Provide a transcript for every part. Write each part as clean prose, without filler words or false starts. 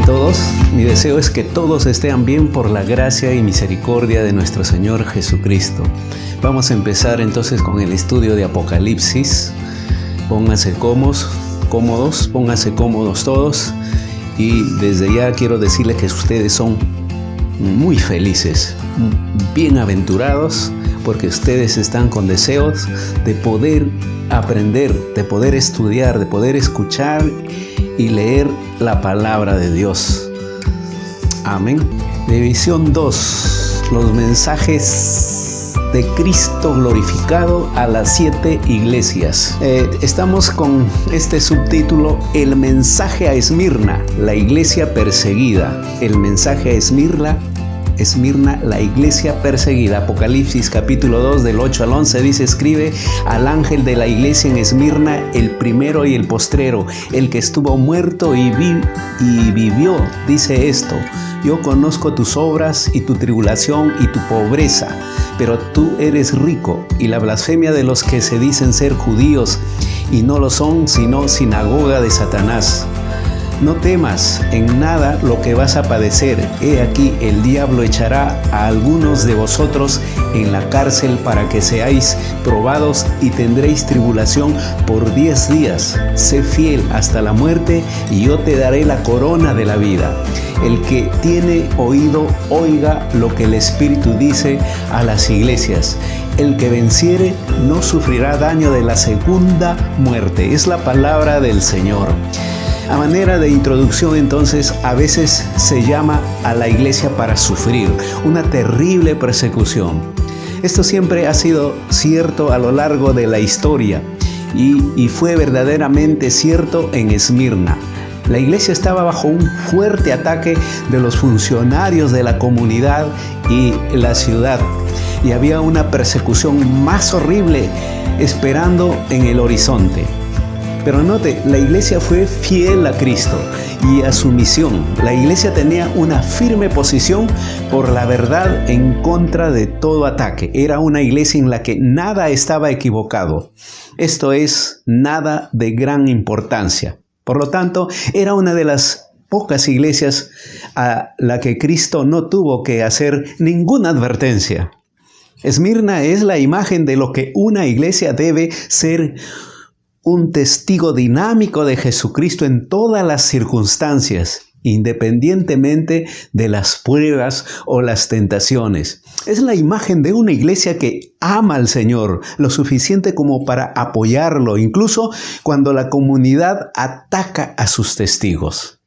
todos. Mi deseo es que todos estén bien por la gracia y misericordia de nuestro Señor Jesucristo. Vamos a empezar entonces con el estudio de Apocalipsis. Pónganse cómodos, pónganse cómodos todos. Y desde ya quiero decirles que ustedes son muy felices, bienaventurados, porque ustedes están con deseos de poder aprender, de poder estudiar, de poder escuchar y leer la palabra de Dios. Amén. División 2. Los mensajes de Cristo glorificado a las 7 iglesias. Estamos con este subtítulo: el mensaje a Esmirna, la iglesia perseguida. El mensaje a Esmirna, la iglesia perseguida. Apocalipsis capítulo 2 del 8 al 11 dice: escribe al ángel de la iglesia en Esmirna, el primero y el postrero, el que estuvo muerto y vivió, dice esto: yo conozco tus obras y tu tribulación y tu pobreza, pero tú eres rico, y la blasfemia de los que se dicen ser judíos y no lo son, sino sinagoga de Satanás. No temas en nada lo que vas a padecer. He aquí, el diablo echará a algunos de vosotros en la cárcel para que seáis probados y tendréis tribulación por 10 días. Sé fiel hasta la muerte y yo te daré la corona de la vida. El que tiene oído, oiga lo que el Espíritu dice a las iglesias. El que venciere no sufrirá daño de la segunda muerte. Es la palabra del Señor. A manera de introducción, entonces, a veces se llama a la iglesia para sufrir una terrible persecución. Esto siempre ha sido cierto a lo largo de la historia y fue verdaderamente cierto en Esmirna. La iglesia estaba bajo un fuerte ataque de los funcionarios de la comunidad y la ciudad, y había una persecución más horrible esperando en el horizonte. Pero note, la iglesia fue fiel a Cristo y a su misión. La iglesia tenía una firme posición por la verdad en contra de todo ataque. Era una iglesia en la que nada estaba equivocado. Esto es, nada de gran importancia. Por lo tanto, era una de las pocas iglesias a la que Cristo no tuvo que hacer ninguna advertencia. Esmirna es la imagen de lo que una iglesia debe ser: un testigo dinámico de Jesucristo en todas las circunstancias, independientemente de las pruebas o las tentaciones. Es la imagen de una iglesia que ama al Señor lo suficiente como para apoyarlo, incluso cuando la comunidad ataca a sus testigos.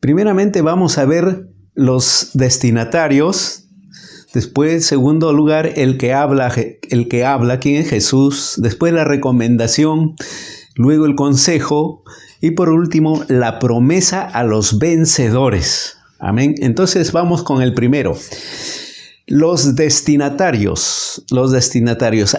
Primeramente vamos a ver los destinatarios. Después, segundo lugar, el que habla, ¿quién es Jesús? Después la recomendación, luego el consejo y por último la promesa a los vencedores. Amén. Entonces vamos con el primero. Los destinatarios.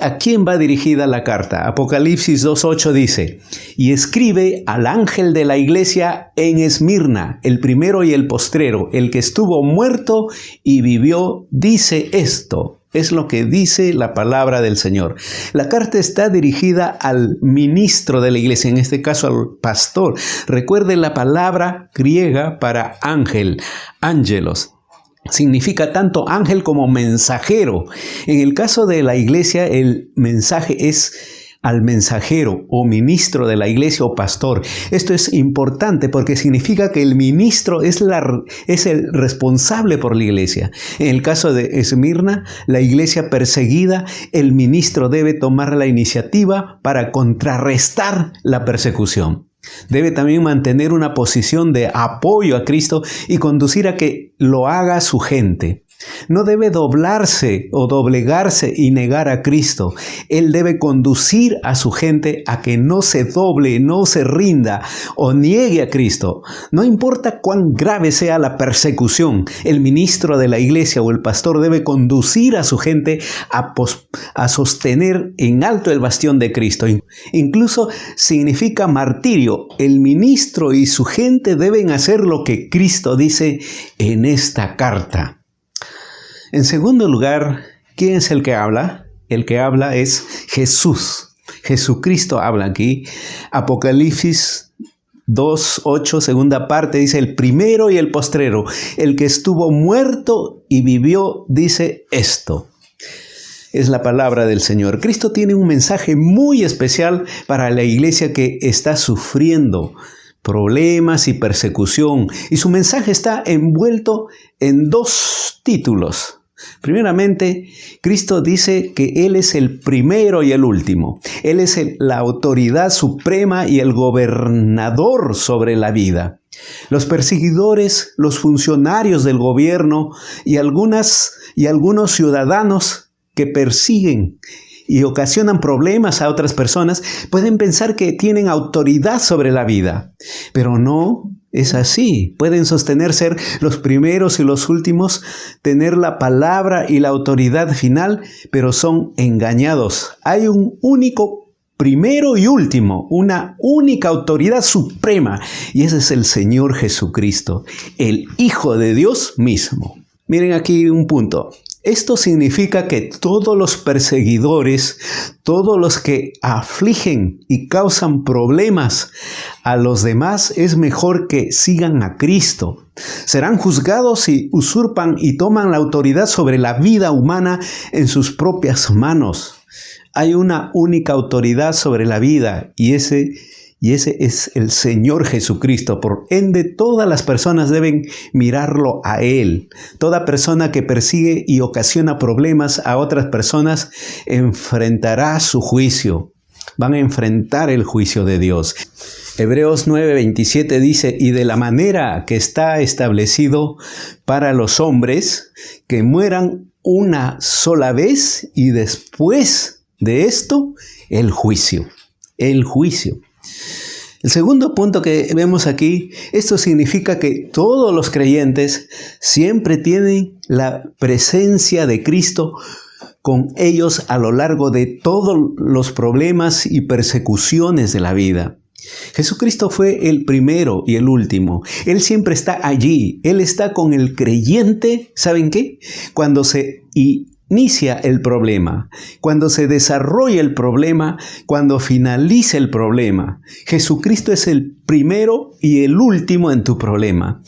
¿A quién va dirigida la carta? Apocalipsis 2:8 dice: y escribe al ángel de la iglesia en Esmirna, el primero y el postrero, el que estuvo muerto y vivió, dice esto. Es lo que dice la palabra del Señor. La carta está dirigida al ministro de la iglesia, en este caso al pastor. Recuerde la palabra griega para ángel, ángelos. Significa tanto ángel como mensajero. En el caso de la iglesia, el mensaje es al mensajero o ministro de la iglesia o pastor. Esto es importante porque significa que el ministro es el responsable por la iglesia. En el caso de Esmirna, la iglesia perseguida, el ministro debe tomar la iniciativa para contrarrestar la persecución. Debe también mantener una posición de apoyo a Cristo y conducir a que lo haga su gente. No debe doblarse o doblegarse y negar a Cristo. Él debe conducir a su gente a que no se doble, no se rinda o niegue a Cristo. No importa cuán grave sea la persecución, el ministro de la iglesia o el pastor debe conducir a su gente a sostener en alto el bastión de Cristo. Incluso significa martirio. El ministro y su gente deben hacer lo que Cristo dice en esta carta. En segundo lugar, ¿quién es el que habla? El que habla es Jesús. Jesucristo habla aquí. Apocalipsis 2:8, segunda parte, dice: el primero y el postrero, el que estuvo muerto y vivió, dice esto. Es la palabra del Señor. Cristo tiene un mensaje muy especial para la iglesia que está sufriendo problemas y persecución. Y su mensaje está envuelto en dos títulos. Primeramente, Cristo dice que Él es el primero y el último. Él es la autoridad suprema y el gobernador sobre la vida. Los perseguidores, los funcionarios del gobierno y algunos ciudadanos que persiguen y ocasionan problemas a otras personas pueden pensar que tienen autoridad sobre la vida, pero no es así. Pueden sostener ser los primeros y los últimos, tener la palabra y la autoridad final, pero son engañados. Hay un único primero y último, una única autoridad suprema, y ese es el Señor Jesucristo, el Hijo de Dios mismo. Miren aquí un punto. Esto significa que todos los perseguidores, todos los que afligen y causan problemas a los demás, es mejor que sigan a Cristo. Serán juzgados si usurpan y toman la autoridad sobre la vida humana en sus propias manos. Hay una única autoridad sobre la vida y ese es el Señor Jesucristo. Por ende, todas las personas deben mirarlo a Él. Toda persona que persigue y ocasiona problemas a otras personas enfrentará su juicio. Van a enfrentar el juicio de Dios. Hebreos 9:27 dice: y de la manera que está establecido para los hombres, que mueran una sola vez y después de esto, el juicio. El juicio. El segundo punto que vemos aquí, esto significa que todos los creyentes siempre tienen la presencia de Cristo con ellos a lo largo de todos los problemas y persecuciones de la vida. Jesucristo fue el primero y el último. Él siempre está allí. Él está con el creyente, ¿saben qué? Cuando se inicia el problema, cuando se desarrolla el problema, cuando finaliza el problema. Jesucristo es el primero y el último en tu problema.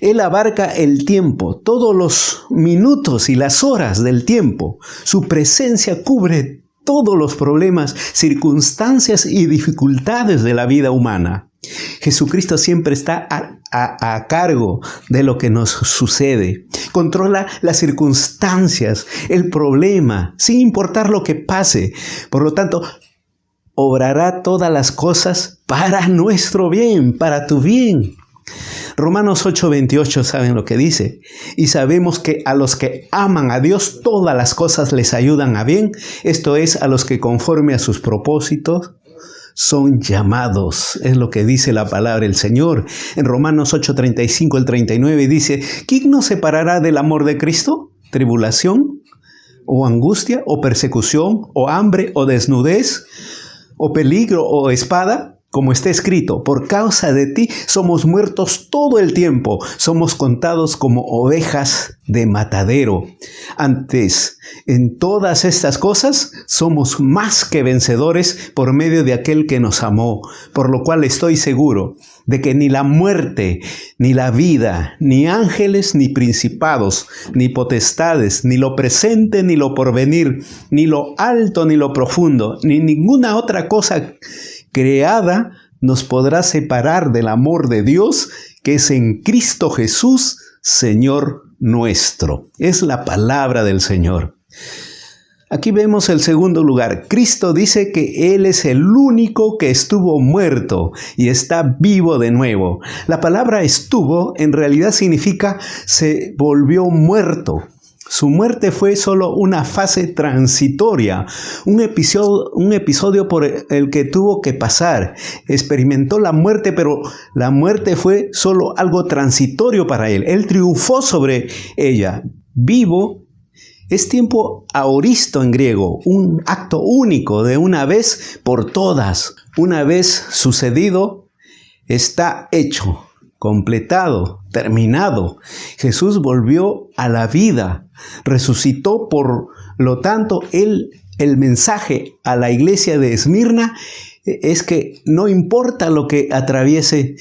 Él abarca el tiempo, todos los minutos y las horas del tiempo. Su presencia cubre todos los problemas, circunstancias y dificultades de la vida humana. Jesucristo siempre está a cargo de lo que nos sucede. Controla las circunstancias, el problema, sin importar lo que pase. Por lo tanto, obrará todas las cosas para nuestro bien, para tu bien. Romanos 8:28, ¿saben lo que dice? Y sabemos que a los que aman a Dios, todas las cosas les ayudan a bien. Esto es, a los que conforme a sus propósitos son llamados. Es lo que dice la palabra del Señor. En Romanos 8:35 al 39 dice: ¿quién nos separará del amor de Cristo? ¿Tribulación? ¿O angustia? ¿O persecución? ¿O hambre? ¿O desnudez? ¿O peligro? ¿O espada? Como está escrito: por causa de ti somos muertos todo el tiempo, somos contados como ovejas de matadero. Antes, en todas estas cosas, somos más que vencedores por medio de aquel que nos amó, por lo cual estoy seguro de que ni la muerte, ni la vida, ni ángeles, ni principados, ni potestades, ni lo presente, ni lo porvenir, ni lo alto, ni lo profundo, ni ninguna otra cosa creada nos podrá separar del amor de Dios que es en Cristo Jesús, Señor nuestro. Es la palabra del Señor. Aquí vemos el segundo lugar. Cristo dice que Él es el único que estuvo muerto y está vivo de nuevo. La palabra estuvo en realidad significa se volvió muerto. Su muerte fue solo una fase transitoria, un episodio por el que tuvo que pasar. Experimentó la muerte, pero la muerte fue solo algo transitorio para él. Él triunfó sobre ella. Vivo es tiempo aoristo en griego, un acto único de una vez por todas. Una vez sucedido, está hecho, completado, terminado. Jesús volvió a la vida, resucitó. Por lo tanto, el mensaje a la iglesia de Esmirna es que no importa lo que atraviese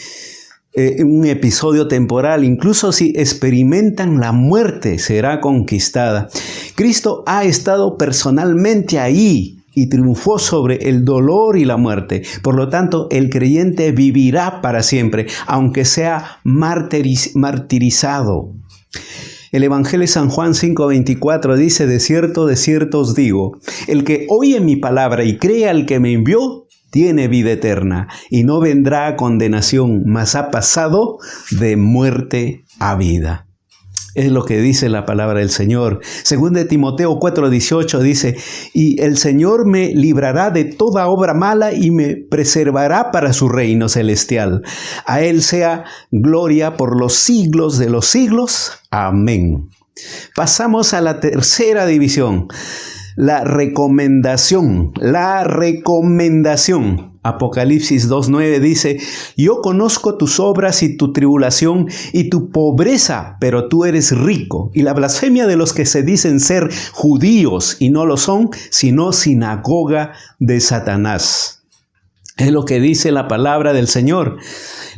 un episodio temporal, incluso si experimentan la muerte, será conquistada. Cristo ha estado personalmente ahí y triunfó sobre el dolor y la muerte. Por lo tanto, el creyente vivirá para siempre, aunque sea martirizado. El Evangelio de San Juan 5:24 dice: de cierto os digo, el que oye mi palabra y cree al que me envió, tiene vida eterna y no vendrá a condenación, mas ha pasado de muerte a vida. Es lo que dice la palabra del Señor. Según de Timoteo 4:18 dice: y el Señor me librará de toda obra mala y me preservará para su reino celestial. A Él sea gloria por los siglos de los siglos. Amén. Pasamos a la tercera división. La recomendación. Apocalipsis 2:9 dice: yo conozco tus obras y tu tribulación y tu pobreza, pero tú eres rico. Y la blasfemia de los que se dicen ser judíos y no lo son, sino sinagoga de Satanás. Es lo que dice la palabra del Señor.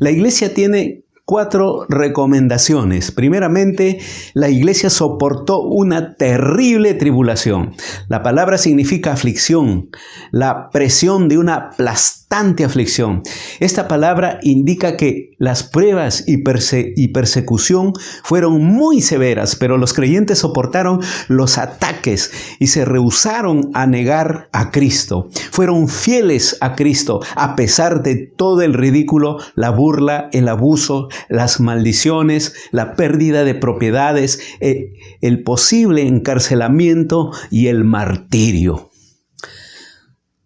La iglesia tiene 4 recomendaciones. Primeramente, la iglesia soportó una terrible tribulación. La palabra significa aflicción, la presión de una aplastante aflicción. Esta palabra indica que las pruebas y persecución fueron muy severas, pero los creyentes soportaron los ataques y se rehusaron a negar a Cristo. Fueron fieles a Cristo a pesar de todo el ridículo, la burla, el abuso, las maldiciones, la pérdida de propiedades, el posible encarcelamiento y el martirio.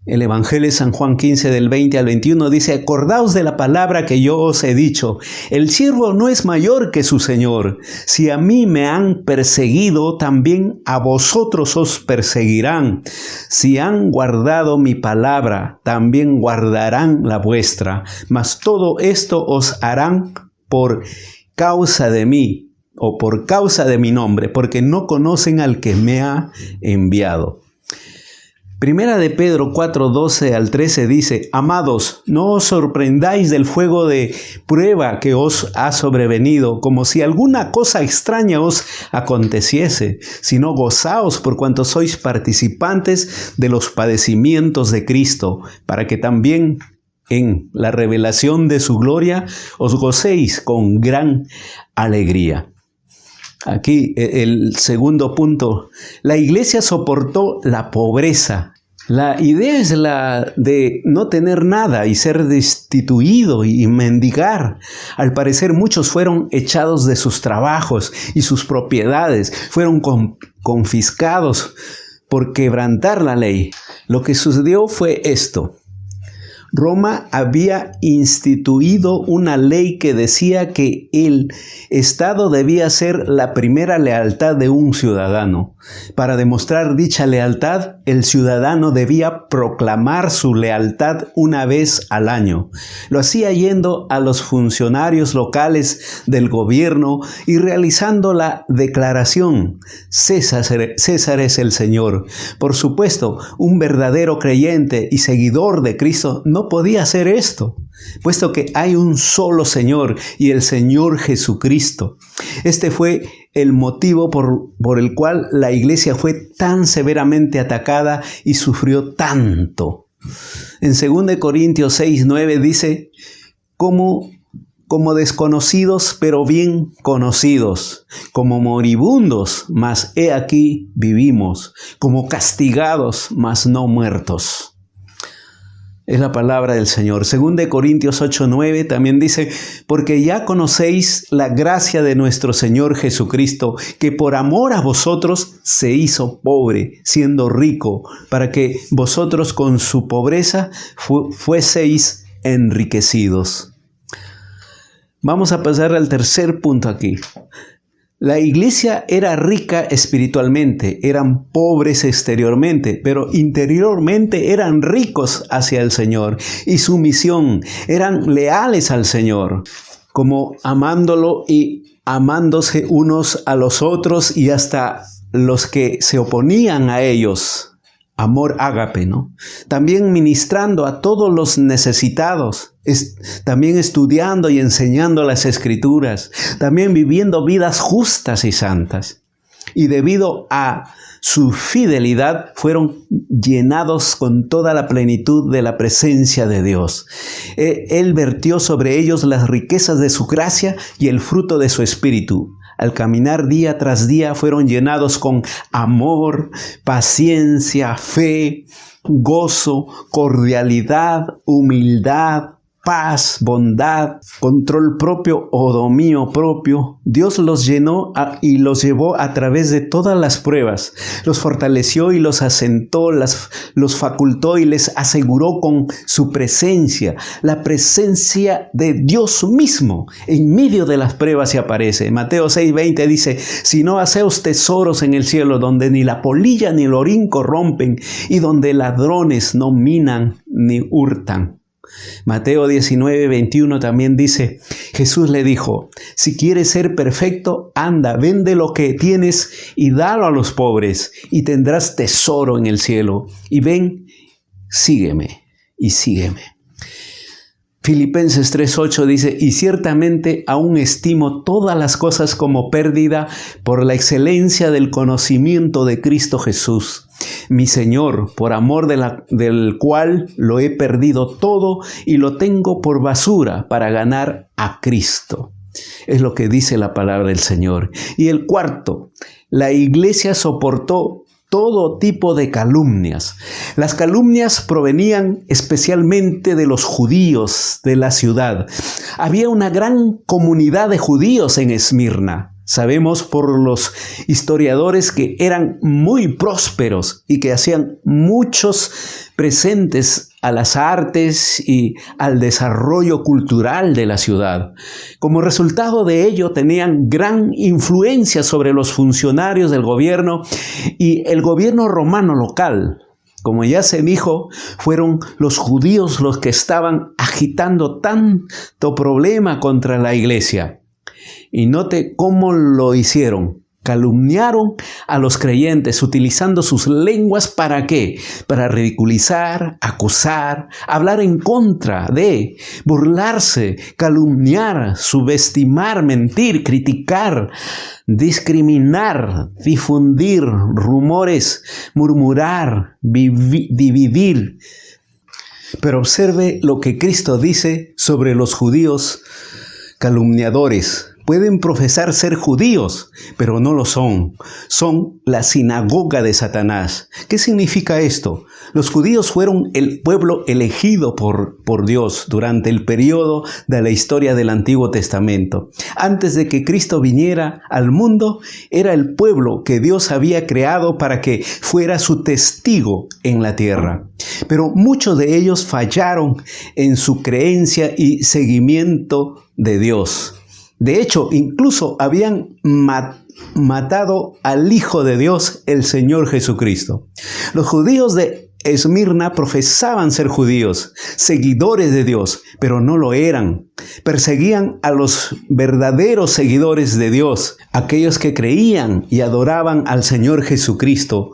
El Evangelio de San Juan 15 del 20 al 21 dice: acordaos de la palabra que yo os he dicho, el siervo no es mayor que su Señor. Si a mí me han perseguido, también a vosotros os perseguirán. Si han guardado mi palabra, también guardarán la vuestra. Mas todo esto os harán por causa de mí, o por causa de mi nombre, porque no conocen al que me ha enviado. Primera de Pedro 4:12 al 13 dice: amados, no os sorprendáis del fuego de prueba que os ha sobrevenido, como si alguna cosa extraña os aconteciese, sino gozaos por cuanto sois participantes de los padecimientos de Cristo, para que también en la revelación de su gloria os gocéis con gran alegría. Aquí el segundo punto. La iglesia soportó la pobreza. La idea es la de no tener nada y ser destituido y mendigar. Al parecer muchos fueron echados de sus trabajos y sus propiedades. Fueron confiscados por quebrantar la ley. Lo que sucedió fue esto. Roma había instituido una ley que decía que el Estado debía ser la primera lealtad de un ciudadano. Para demostrar dicha lealtad, el ciudadano debía proclamar su lealtad una vez al año. Lo hacía yendo a los funcionarios locales del gobierno y realizando la declaración: César es el Señor. Por supuesto, un verdadero creyente y seguidor de Cristo no podía hacer esto, puesto que hay un solo Señor y el Señor Jesucristo. Este fue el motivo por el cual la iglesia fue tan severamente atacada y sufrió tanto. En 2 Corintios 6:9 dice: como desconocidos, pero bien conocidos, como moribundos, mas he aquí vivimos, como castigados, mas no muertos. Es la palabra del Señor. 2 Corintios 8:9 también dice: porque ya conocéis la gracia de nuestro Señor Jesucristo, que por amor a vosotros se hizo pobre, siendo rico, para que vosotros con su pobreza fueseis enriquecidos. Vamos a pasar al tercer punto aquí. La iglesia era rica espiritualmente, eran pobres exteriormente, pero interiormente eran ricos hacia el Señor. Y su misión, eran leales al Señor, como amándolo y amándose unos a los otros y hasta los que se oponían a ellos, amor ágape, ¿no? También ministrando a todos los necesitados, también estudiando y enseñando las Escrituras, también viviendo vidas justas y santas. Y debido a su fidelidad fueron llenados con toda la plenitud de la presencia de Dios. Él vertió sobre ellos las riquezas de su gracia y el fruto de su espíritu. Al caminar día tras día fueron llenados con amor, paciencia, fe, gozo, cordialidad, humildad, paz, bondad, control propio o dominio propio. Dios los llenó y los llevó a través de todas las pruebas. Los fortaleció y los asentó, los facultó y les aseguró con su presencia. La presencia de Dios mismo en medio de las pruebas se aparece. Mateo 6:20 dice: si no hacéos tesoros en el cielo, donde ni la polilla ni el orín corrompen y donde ladrones no minan ni hurtan. Mateo 19:21 también dice: Jesús le dijo: si quieres ser perfecto, anda, vende lo que tienes y dalo a los pobres, y tendrás tesoro en el cielo. Y ven, sígueme y sígueme. Filipenses 3:8 dice: y ciertamente aún estimo todas las cosas como pérdida por la excelencia del conocimiento de Cristo Jesús, mi Señor, por amor del cual lo he perdido todo y lo tengo por basura para ganar a Cristo. Es lo que dice la palabra del Señor. Y el cuarto, la iglesia soportó todo tipo de calumnias. Las calumnias provenían especialmente de los judíos de la ciudad. Había una gran comunidad de judíos en Esmirna. Sabemos por los historiadores que eran muy prósperos y que hacían muchos presentes a las artes y al desarrollo cultural de la ciudad. Como resultado de ello, tenían gran influencia sobre los funcionarios del gobierno y el gobierno romano local. Como ya se dijo, fueron los judíos los que estaban agitando tanto problema contra la iglesia. Y note cómo lo hicieron. Calumniaron a los creyentes utilizando sus lenguas ¿para qué? Para ridiculizar, acusar, hablar en contra de, burlarse, calumniar, subestimar, mentir, criticar, discriminar, difundir rumores, murmurar, dividir. Pero observe lo que Cristo dice sobre los judíos calumniadores. Pueden profesar ser judíos, pero no lo son. Son la sinagoga de Satanás. ¿Qué significa esto? Los judíos fueron el pueblo elegido por Dios durante el periodo de la historia del Antiguo Testamento. Antes de que Cristo viniera al mundo, era el pueblo que Dios había creado para que fuera su testigo en la tierra. Pero muchos de ellos fallaron en su creencia y seguimiento de Dios. De hecho, incluso habían matado al Hijo de Dios, el Señor Jesucristo. Los judíos de Esmirna profesaban ser judíos, seguidores de Dios, pero no lo eran. Perseguían a los verdaderos seguidores de Dios, aquellos que creían y adoraban al Señor Jesucristo,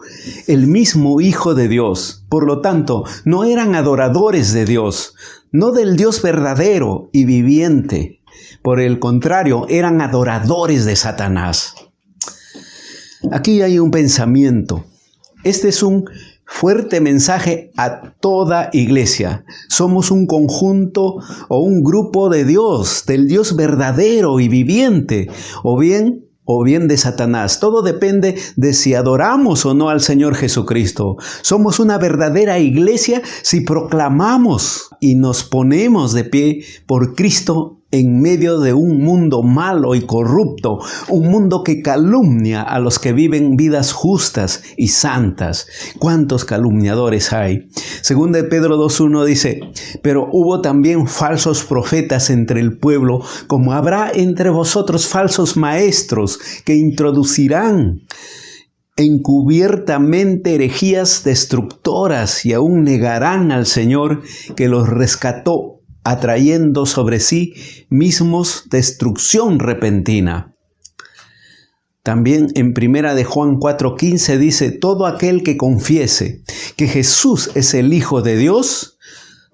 el mismo Hijo de Dios. Por lo tanto, no eran adoradores de Dios, no del Dios verdadero y viviente. Por el contrario, eran adoradores de Satanás. Aquí hay un pensamiento. Este es un fuerte mensaje a toda iglesia. Somos un conjunto o un grupo de Dios, del Dios verdadero y viviente, o bien de Satanás. Todo depende de si adoramos o no al Señor Jesucristo. Somos una verdadera iglesia si proclamamos y nos ponemos de pie por Cristo en medio de un mundo malo y corrupto, un mundo que calumnia a los que viven vidas justas y santas. ¿Cuántos calumniadores hay? Segunda de Pedro 2:1 dice: pero hubo también falsos profetas entre el pueblo, como habrá entre vosotros falsos maestros que introducirán encubiertamente herejías destructoras y aún negarán al Señor que los rescató, atrayendo sobre sí mismos destrucción repentina. También en Primera de Juan 4:15 dice, todo aquel que confiese que Jesús es el Hijo de Dios,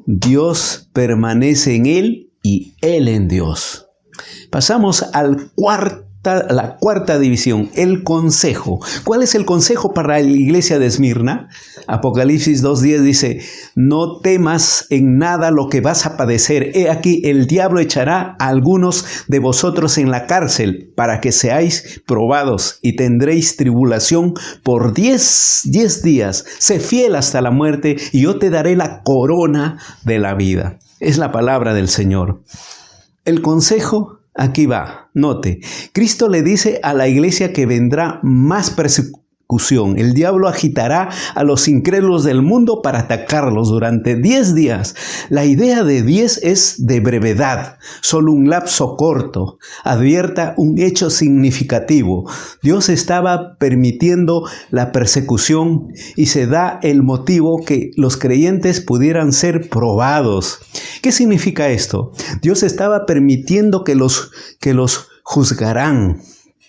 Dios permanece en él y él en Dios. Pasamos a la cuarta división, el consejo. ¿Cuál es el consejo para la iglesia de Esmirna? Apocalipsis 2:10 dice, no temas en nada lo que vas a padecer. He aquí, el diablo echará a algunos de vosotros en la cárcel para que seáis probados y tendréis tribulación por 10 días. Sé fiel hasta la muerte y yo te daré la corona de la vida. Es la palabra del Señor. El consejo, aquí va, note. Cristo le dice a la iglesia que vendrá más persecución. El diablo agitará a los incrédulos del mundo para atacarlos durante 10 días. La idea de 10 es de brevedad, solo un lapso corto. Advierta un hecho significativo. Dios estaba permitiendo la persecución y se da el motivo que los creyentes pudieran ser probados. ¿Qué significa esto? Dios estaba permitiendo que los juzgarán,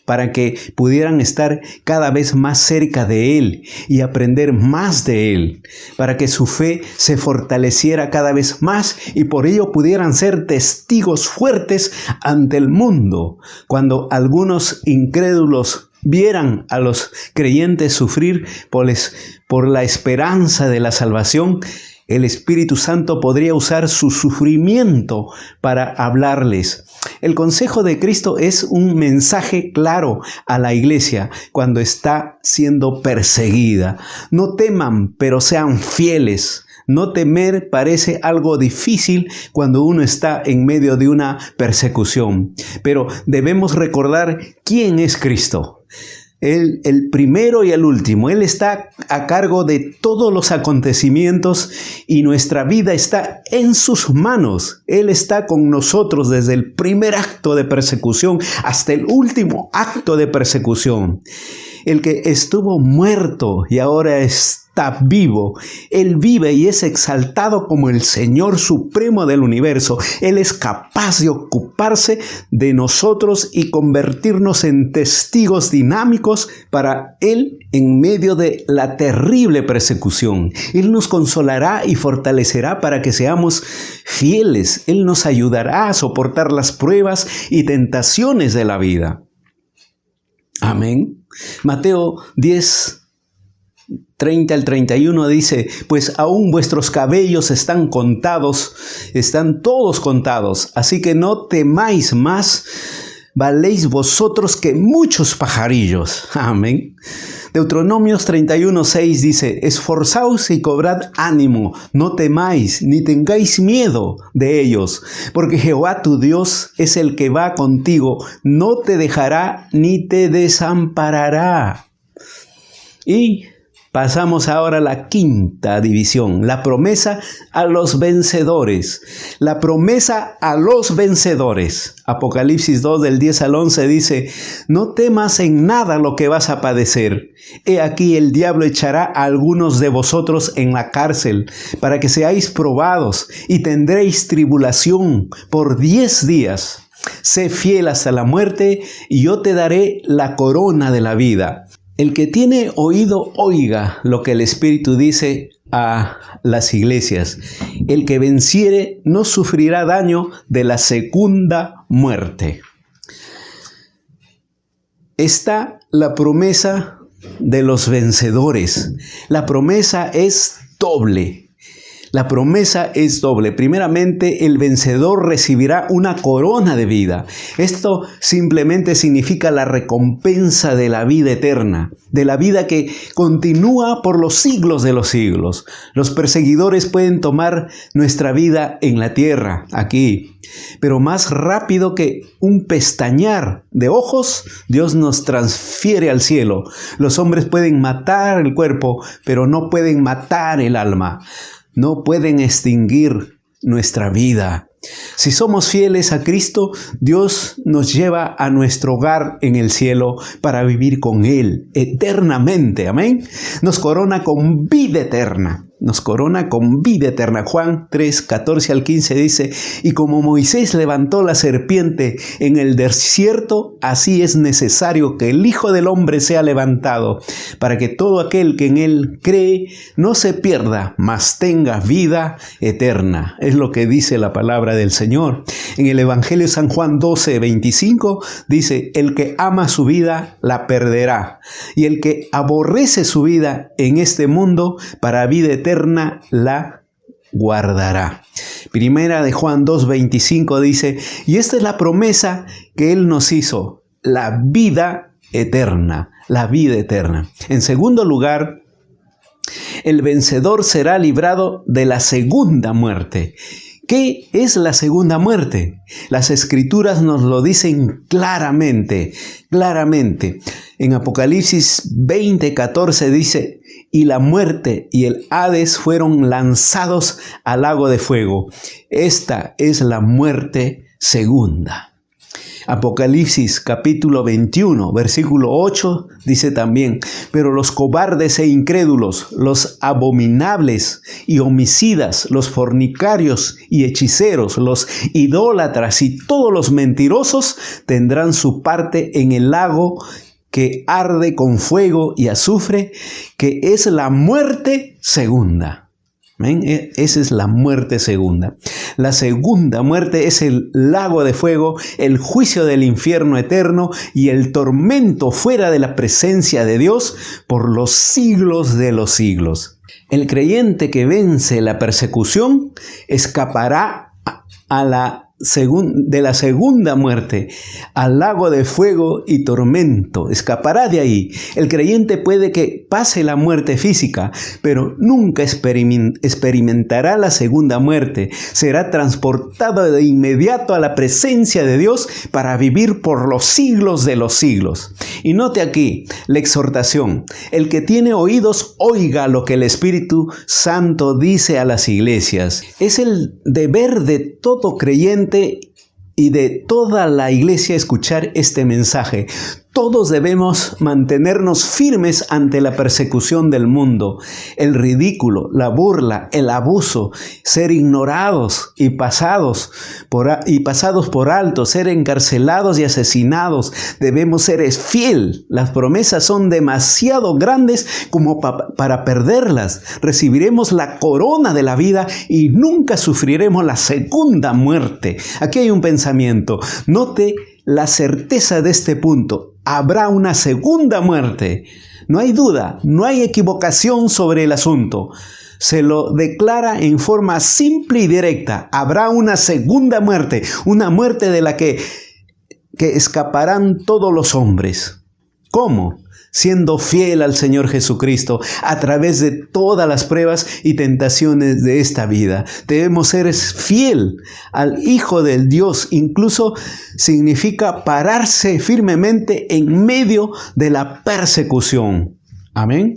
para que pudieran estar cada vez más cerca de Él y aprender más de Él, para que su fe se fortaleciera cada vez más y por ello pudieran ser testigos fuertes ante el mundo. Cuando algunos incrédulos vieran a los creyentes sufrir por la esperanza de la salvación, el Espíritu Santo podría usar su sufrimiento para hablarles. El consejo de Cristo es un mensaje claro a la iglesia cuando está siendo perseguida. No teman, pero sean fieles. No temer parece algo difícil cuando uno está en medio de una persecución. Pero debemos recordar quién es Cristo. Él, el primero y el último. Él está a cargo de todos los acontecimientos y nuestra vida está en sus manos. Él está con nosotros desde el primer acto de persecución hasta el último acto de persecución. El que estuvo muerto y ahora está vivo. Él vive y es exaltado como el Señor Supremo del universo. Él es capaz de ocuparse de nosotros y convertirnos en testigos dinámicos para Él en medio de la terrible persecución. Él nos consolará y fortalecerá para que seamos fieles. Él nos ayudará a soportar las pruebas y tentaciones de la vida. Amén. Mateo 10, 30 al 31 dice, pues aún vuestros cabellos están contados, están todos contados, así que no temáis más, valéis vosotros que muchos pajarillos. Amén. Deuteronomios 31:6 dice, esforzaos y cobrad ánimo, no temáis ni tengáis miedo de ellos, porque Jehová tu Dios es el que va contigo, no te dejará ni te desamparará. Y pasamos ahora a la quinta división, la promesa a los vencedores. La promesa a los vencedores. Apocalipsis 2 del 10 al 11 dice, no temas en nada lo que vas a padecer. He aquí el diablo echará a algunos de vosotros en la cárcel para que seáis probados y tendréis tribulación por 10 días. Sé fiel hasta la muerte y yo te daré la corona de la vida. El que tiene oído, oiga lo que el Espíritu dice a las iglesias. El que venciere no sufrirá daño de la segunda muerte. Está la promesa de los vencedores. La promesa es doble. La promesa es doble. Primeramente, el vencedor recibirá una corona de vida. Esto simplemente significa la recompensa de la vida eterna, de la vida que continúa por los siglos de los siglos. Los perseguidores pueden tomar nuestra vida en la tierra, aquí, pero más rápido que un pestañear de ojos, Dios nos transfiere al cielo. Los hombres pueden matar el cuerpo, pero no pueden matar el alma. No pueden extinguir nuestra vida. Si somos fieles a Cristo, Dios nos lleva a nuestro hogar en el cielo para vivir con Él eternamente. Amén. Nos corona con vida eterna. nos corona con vida eterna. Juan 3, 14 al 15 dice: y como Moisés levantó la serpiente en el desierto, así es necesario que el Hijo del Hombre sea levantado, para que todo aquel que en él cree no se pierda, mas tenga vida eterna. Es lo que dice la palabra del Señor. En el Evangelio de San Juan 12, 25 dice: el que ama su vida la perderá, y el que aborrece su vida en este mundo para vida eterna la guardará. Primera de Juan 2, 25 dice: y esta es la promesa que Él nos hizo, la vida eterna, la vida eterna. En segundo lugar, el vencedor será librado de la segunda muerte. ¿Qué es la segunda muerte? Las Escrituras nos lo dicen claramente. En Apocalipsis 20, 14 dice: y la muerte y el Hades fueron lanzados al lago de fuego. Esta es la muerte segunda. Apocalipsis capítulo 21, versículo 8 dice también: pero los cobardes e incrédulos, los abominables y homicidas, los fornicarios y hechiceros, los idólatras y todos los mentirosos tendrán su parte en el lago que arde con fuego y azufre, que es la muerte segunda. ¿Ven? Esa es la muerte segunda. La segunda muerte es el lago de fuego, el juicio del infierno eterno y el tormento fuera de la presencia de Dios por los siglos de los siglos. El creyente que vence la persecución escapará de la segunda muerte, al lago de fuego y tormento. Escapará de ahí. El creyente puede que pase la muerte física, pero nunca experimentará la segunda muerte. Será transportado de inmediato a la presencia de Dios para vivir por los siglos de los siglos. Y note aquí la exhortación: el que tiene oídos, oiga lo que el Espíritu Santo dice a las iglesias. Es el deber de todo creyente y de toda la iglesia escuchar este mensaje. Todos debemos mantenernos firmes ante la persecución del mundo, el ridículo, la burla, el abuso, ser ignorados y pasados por alto, ser encarcelados y asesinados. Debemos ser fiel. Las promesas son demasiado grandes como para perderlas. Recibiremos la corona de la vida y nunca sufriremos la segunda muerte. Aquí hay un pensamiento. Note la certeza de este punto. Habrá una segunda muerte. No hay duda, no hay equivocación sobre el asunto. Se lo declara en forma simple y directa. Habrá una segunda muerte, una muerte de la que escaparán todos los hombres. ¿Cómo? Siendo fiel al Señor Jesucristo a través de todas las pruebas y tentaciones de esta vida. Debemos ser fiel al Hijo del Dios. Incluso significa pararse firmemente en medio de la persecución. Amén.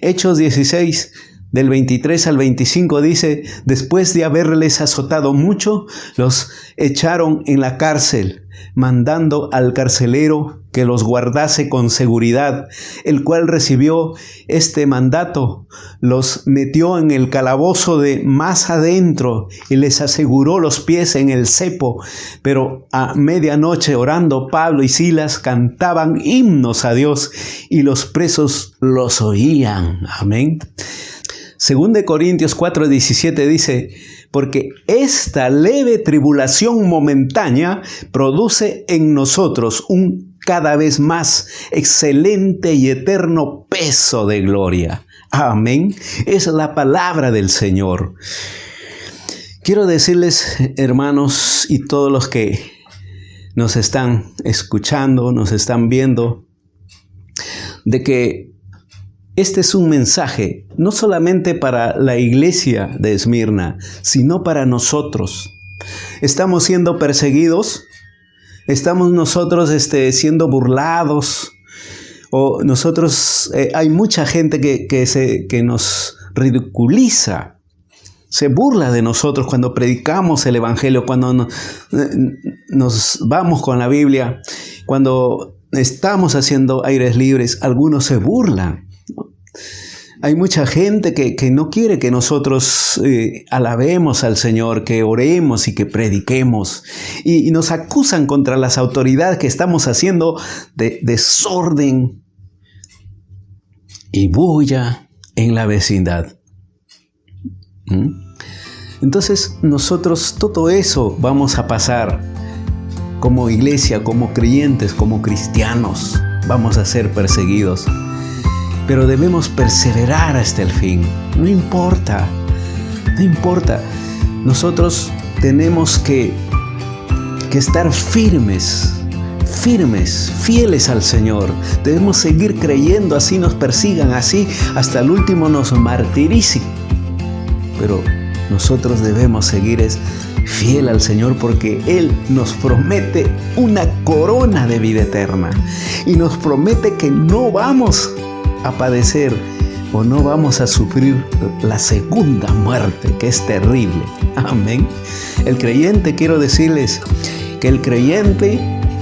Hechos 16, del 23 al 25 dice: después de haberles azotado mucho, los echaron en la cárcel, mandando al carcelero que los guardase con seguridad, el cual recibió este mandato, los metió en el calabozo de más adentro y les aseguró los pies en el cepo. Pero a medianoche, orando, Pablo y Silas cantaban himnos a Dios y los presos los oían. Amén. Según de Corintios 4:17 dice: porque esta leve tribulación momentánea produce en nosotros un cada vez más excelente y eterno peso de gloria. Amén. Es la palabra del Señor. Quiero decirles, hermanos, y todos los que nos están escuchando, nos están viendo, de que este es un mensaje no solamente para la iglesia de Esmirna, sino para nosotros. Estamos siendo perseguidos, estamos nosotros siendo burlados, o nosotros, hay mucha gente que nos ridiculiza, se burla de nosotros cuando predicamos el Evangelio, cuando nos vamos con la Biblia, cuando estamos haciendo aires libres. Algunos se burlan. Hay mucha gente que no quiere que nosotros alabemos al Señor, que oremos y que prediquemos. Y nos acusan contra las autoridades que estamos haciendo de desorden y bulla en la vecindad. Entonces nosotros todo eso vamos a pasar como iglesia, como creyentes, como cristianos. Vamos a ser perseguidos. Pero debemos perseverar hasta el fin. No importa. Nosotros tenemos que estar firmes, fieles al Señor. Debemos seguir creyendo, así nos persigan, así hasta el último nos martiricen. Pero nosotros debemos seguir fiel al Señor, porque Él nos promete una corona de vida eterna. Y nos promete que no vamos a padecer o no vamos a sufrir la segunda muerte, que es terrible. Amén. El creyente, quiero decirles que el creyente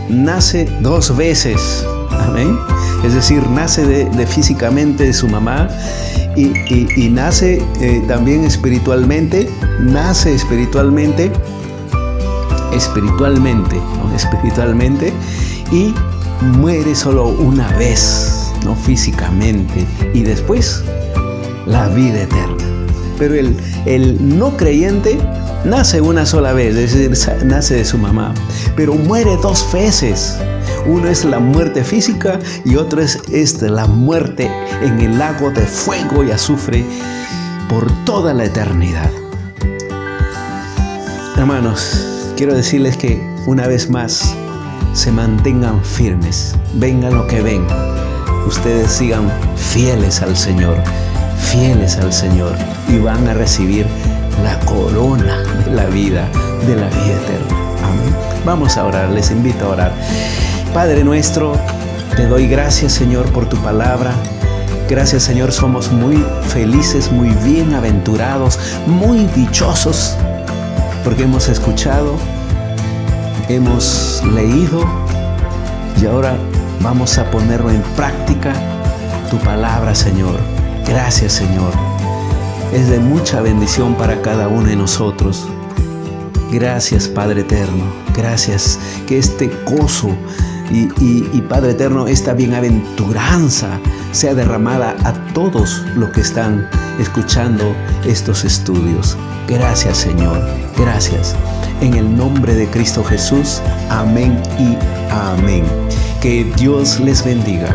nace 2 veces. Amén. Es decir, nace físicamente de su mamá y nace también espiritualmente. Nace espiritualmente y muere solo una vez. No físicamente, y después la vida eterna. Pero el no creyente nace una sola vez, es decir, nace de su mamá, pero muere 2 veces. Uno es la muerte física y otro es la muerte en el lago de fuego y azufre por toda la eternidad. Hermanos, quiero decirles que una vez más se mantengan firmes, venga lo que venga. Ustedes sigan fieles al Señor y van a recibir la corona de la vida eterna. Amén. Vamos a orar, les invito a orar. Padre nuestro, te doy gracias, Señor, por tu palabra. Gracias, Señor, somos muy felices, muy bienaventurados, muy dichosos, porque hemos escuchado, hemos leído y ahora vamos a ponerlo en práctica, tu palabra, Señor. Gracias, Señor. Es de mucha bendición para cada uno de nosotros. Gracias, Padre eterno. Gracias que este gozo y Padre eterno, esta bienaventuranza sea derramada a todos los que están escuchando estos estudios. Gracias, Señor. Gracias. En el nombre de Cristo Jesús. Amén y amén. Que Dios les bendiga.